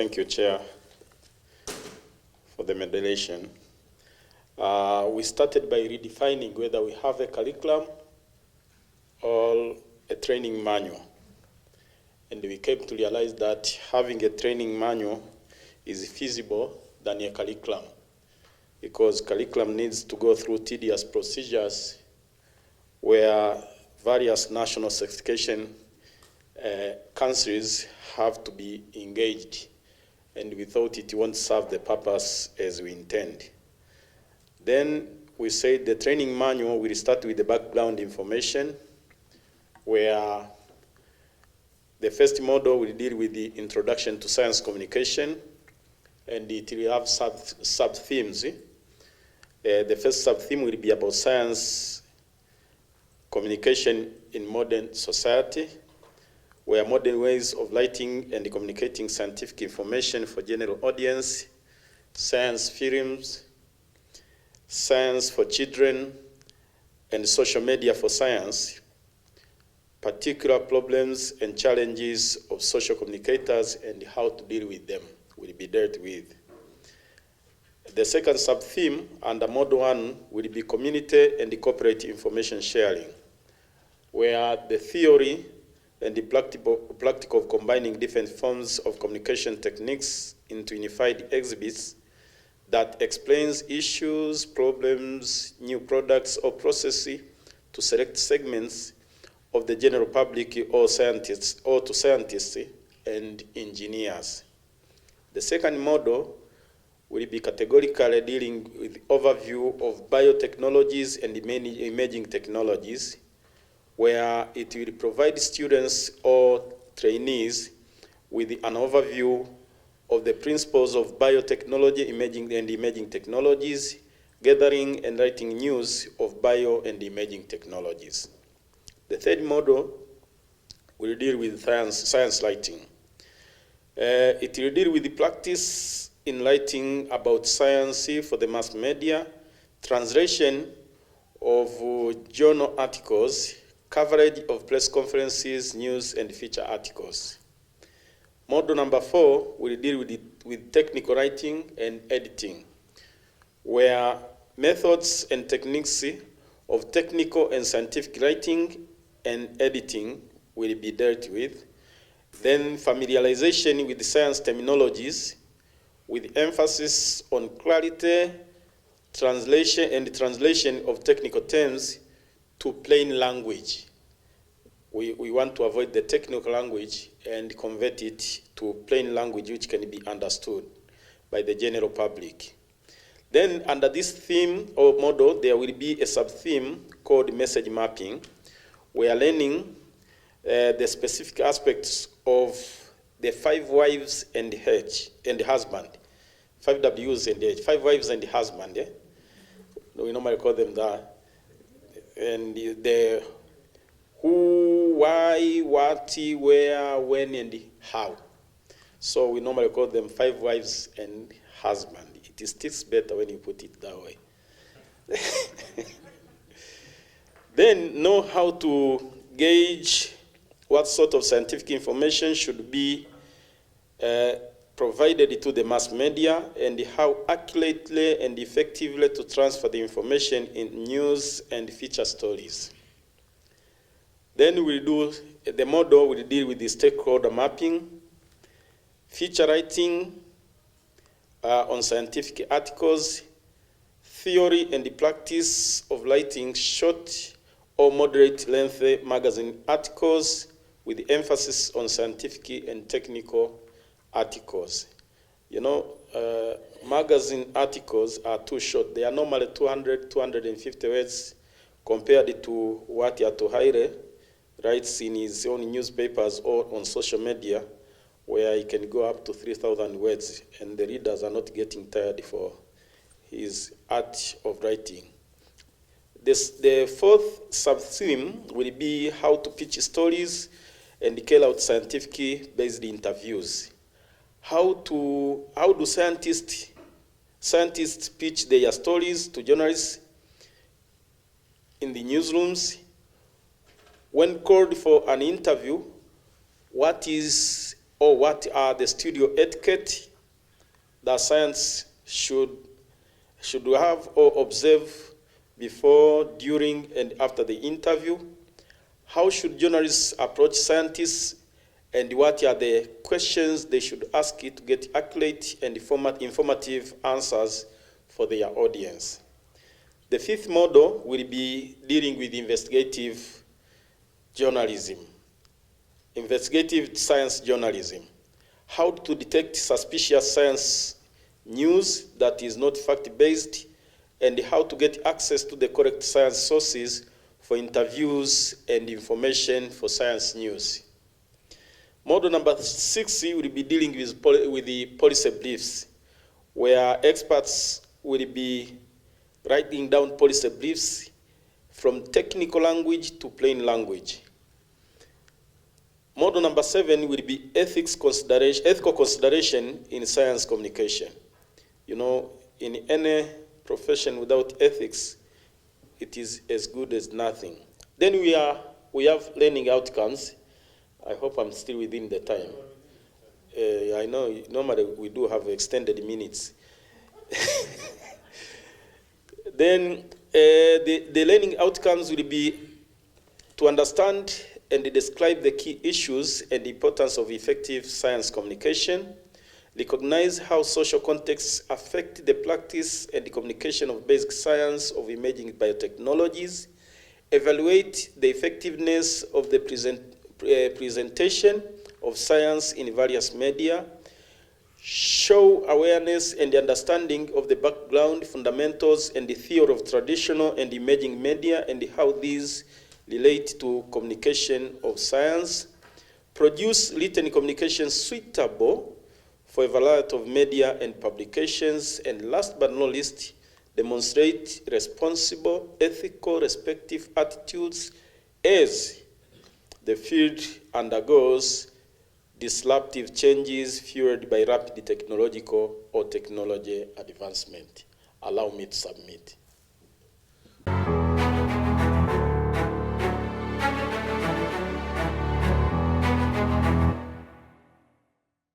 Thank you, Chair, for the moderation. We started by redefining whether we have a curriculum or a training manual. And we came to realize that having a training manual is feasible than a curriculum, because curriculum needs to go through tedious procedures where various national certification councils have to be engaged, and we thought it won't serve the purpose as we intend. Then we said the training manual will start with the background information, where the first model will deal with the introduction to science communication, and it will have sub-themes. The first sub-theme will be about science communication in modern society, where modern ways of writing and communicating scientific information for general audience, science films, science for children, and social media for science, particular problems and challenges of social communicators and how to deal with them will be dealt with. The second sub-theme under Model 1 will be community and corporate information sharing, where the theory and the practical of combining different forms of communication techniques into unified exhibits that explains issues, problems, new products, or processes to select segments of the general public or scientists, or to scientists and engineers. The second model will be categorically dealing with overview of biotechnologies and many emerging technologies, where it will provide students or trainees with an overview of the principles of biotechnology, emerging technologies, gathering and writing news of bio and emerging technologies. The third model will deal with science writing. It will deal with the practice in writing about science for the mass media, translation of journal articles, coverage of press conferences, news, and feature articles. Model number 4 will deal with technical writing and editing, where methods and techniques of technical and scientific writing and editing will be dealt with. Then familiarization with the science terminologies, with emphasis on clarity, translation of technical terms to plain language. We want to avoid the technical language and convert it to plain language which can be understood by the general public. Then under this theme or model, there will be a sub-theme called message mapping, where learning the specific aspects of the 5 wives and husband, 5 W's and H, 5 wives and husband, yeah? We normally call them that. And the who, why, what, where, when, and how. So we normally call them 5 wives and husband. It sticks better when you put it that way. Then know how to gauge what sort of scientific information should be provided to the mass media, and how accurately and effectively to transfer the information in news and feature stories. Then the model will deal with the stakeholder mapping, feature writing on scientific articles, theory and the practice of writing short or moderate length magazine articles with emphasis on scientific and technical articles. You know, magazine articles are too short. They are normally 200, 250 words compared to what Yato Haire writes in his own newspapers or on social media, where he can go up to 3,000 words, and the readers are not getting tired for his art of writing. The fourth sub-theme will be how to pitch stories and carry out scientific-based interviews. How do scientists pitch their stories to journalists in the newsrooms? When called for an interview, what is or what are the studio etiquette that science should have or observe before, during, and after the interview? How should journalists approach scientists, and what are the questions they should ask to get accurate and informative answers for their audience? The fifth model will be dealing with investigative journalism, investigative science journalism. How to detect suspicious science news that is not fact-based, and how to get access to the correct science sources for interviews and information for science news. Model number 6 will be dealing with the policy briefs, where experts will be writing down policy briefs from technical language to plain language. Model number 7 will be ethical consideration in science communication. You know, in any profession without ethics, it is as good as nothing. Then we have learning outcomes. I hope I'm still within the time. I know normally we do have extended minutes. Then the learning outcomes will be to understand and describe the key issues and the importance of effective science communication, recognize how social contexts affect the practice and the communication of basic science of emerging biotechnologies, evaluate the effectiveness of the presentation of science in various media, show awareness and understanding of the background, fundamentals, and the theory of traditional and emerging media and how these relate to communication of science, produce written communication suitable for a variety of media and publications, and last but not least, demonstrate responsible, ethical, respective attitudes as the field undergoes disruptive changes fueled by rapid technological or technology advancement. Allow me to submit.